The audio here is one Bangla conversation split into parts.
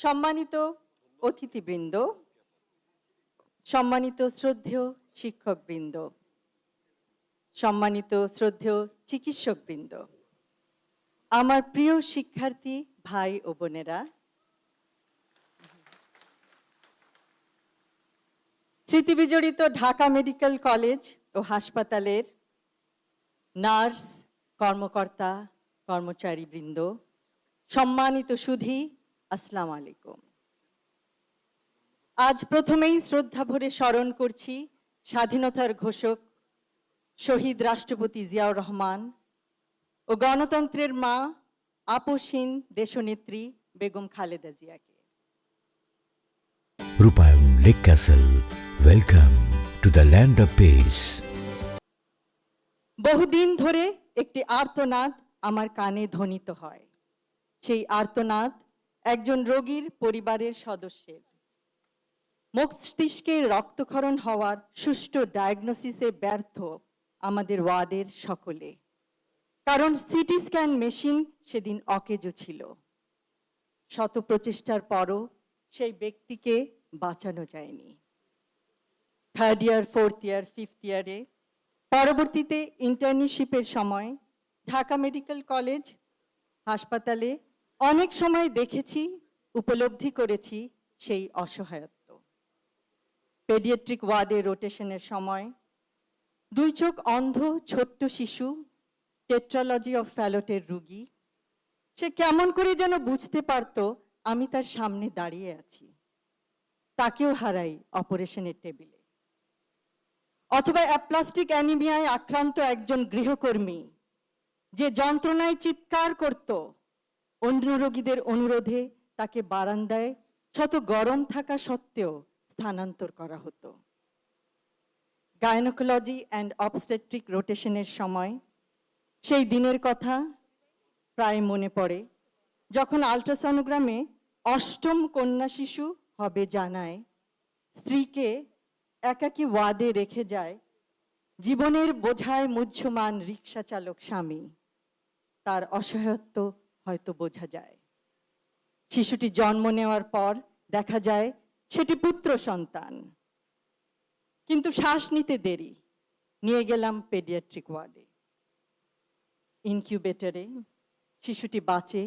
সম্মানিত অতিথিবৃন্দ, সম্মানিত শ্রদ্ধেয় শিক্ষকবৃন্দ, সম্মানিত শ্রদ্ধেয় চিকিৎসকবৃন্দ, আমার প্রিয় শিক্ষার্থী ভাই ও বোনেরা, স্মৃতিবিজড়িত ঢাকা মেডিকেল কলেজ ও হাসপাতালের নার্স, কর্মকর্তা, কর্মচারীবৃন্দ, সম্মানিত সুধী, আসসালামু আলাইকুম। আজ প্রথমেই শ্রদ্ধা ভরে স্মরণ করছি স্বাধীনতার ঘোষক শহীদ রাষ্ট্রপতি জিয়াউর রহমান ও গণতন্ত্রের মা আপসহীন দেশনেত্রী বেগম খালেদা জিয়াকে। রূপায়ণ lake castle, welcome to the land of piece. বহুদিন ধরে একটি আর্তনাদ আমার কানে ধ্বনিত হয়। সেই আর্তনাদ একজন রোগীর পরিবারের সদস্যের। মস্তিষ্কে রক্তক্ষরণ হওয়ার সুষ্ঠু ডায়াগনোসিসে ব্যর্থ আমাদের ওয়ার্ডের সকলে, কারণ সিটি স্ক্যান মেশিন সেদিন অকেজো ছিল। শত প্রচেষ্টার পরও সেই ব্যক্তিকে বাঁচানো যায়নি। Third year, fourth year, fifth ইয়ারে, পরবর্তীতে ইন্টার্নশিপের সময় ঢাকা মেডিকেল কলেজ হাসপাতালে অনেক সময় দেখেছি, উপলব্ধি করেছি সেই অসহায়ত্ব। পেডিয়াট্রিক ওয়ার্ডে রোটেশনের সময় দুই চোখ অন্ধ ছোট্ট শিশু, টেট্রালজি অফ ফ্যালটের রোগী, সে কেমন করে যেন বুঝতে পারত আমি তার সামনে দাঁড়িয়ে আছি। তাকেও হারাই অপারেশনের টেবিলে। অথবা অ্যাপ্লাস্টিক অ্যানিমিয়ায় আক্রান্ত একজন গৃহকর্মী, যে যন্ত্রণায় চিৎকার করত, অন্য রোগীদের অনুরোধে তাকে বারান্দায় শত গরম থাকা সত্ত্বেও স্থানান্তর করা হতো। গাইনোকোলজি অ্যান্ড অবস্টেট্রিক রোটেশনের সময় সেই দিনের কথা প্রায় মনে পড়ে, যখন আল্ট্রাসনোগ্রামে অষ্টম কন্যা শিশু হবে জানায় স্ত্রীকে একাকী ওয়ার্ডে রেখে যায় জীবনের বোঝায় মুহ্যমান রিক্সা চালক স্বামী। তার অসহায়ত্ব হয়তো বোঝা যায়। শিশুটি জন্ম নেওয়ার পর দেখা যায় সেটি পুত্র সন্তান, কিন্তু শ্বাস নিতে দেরি। নিয়ে গেলাম পেডিয়াট্রিক ওয়ার্ডে, ইনকিউবেটরে। শিশুটি বাঁচে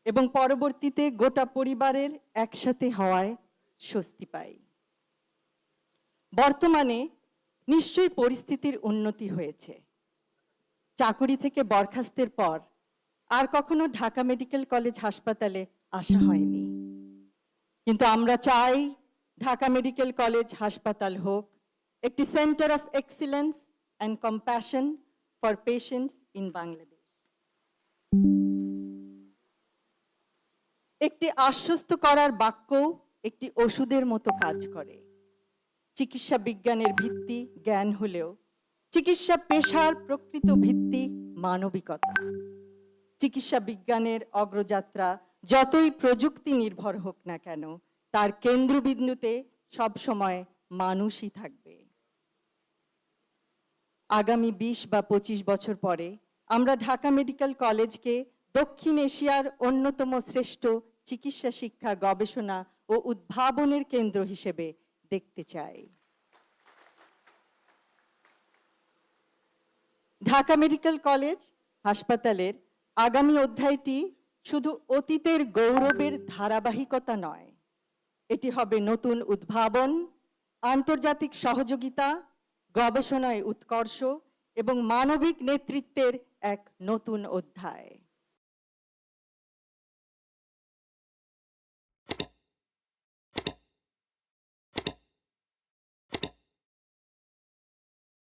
এবং পরবর্তীতে গোটা পরিবারের একসাথে হওয়ায় স্বস্তি পাই। বর্তমানে নিশ্চয়ই পরিস্থিতির উন্নতি হয়েছে। চাকুরি থেকে বরখাস্তের পর আর কখনো ঢাকা মেডিকেল কলেজ হাসপাতালে আসা হয়নি, কিন্তু আমরা চাই ঢাকা মেডিকেল কলেজ হাসপাতাল হোক একটি centre of excellence and compassion for patients in Bangladesh. একটি আশ্বস্ত করার বাক্য একটি ওষুধের মতো কাজ করে। চিকিৎসা বিজ্ঞানের ভিত্তি জ্ঞান হলেও চিকিৎসা পেশার প্রকৃত ভিত্তি মানবিকতা। চিকিৎসা বিজ্ঞানের অগ্রযাত্রা যতই প্রযুক্তি নির্ভর হোক না কেন, তার কেন্দ্রবিন্দুতে সবসময় মানুষই থাকবে। আগামী 20 বা 25 বছর পরে আমরা ঢাকা মেডিকেল কলেজকে দক্ষিণ এশিয়ার অন্যতম শ্রেষ্ঠ চিকিৎসা শিক্ষা, গবেষণা ও উদ্ভাবনের কেন্দ্র হিসেবে দেখতে চাই। ঢাকা মেডিকেল কলেজ হাসপাতালের আগামী অধ্যায়টি শুধু অতীতের গৌরবের ধারাবাহিকতা নয়, এটি হবে নতুন উদ্ভাবন, আন্তর্জাতিক সহযোগিতা, গবেষণায় উৎকর্ষ এবং মানবিক নেতৃত্বের এক নতুন অধ্যায়।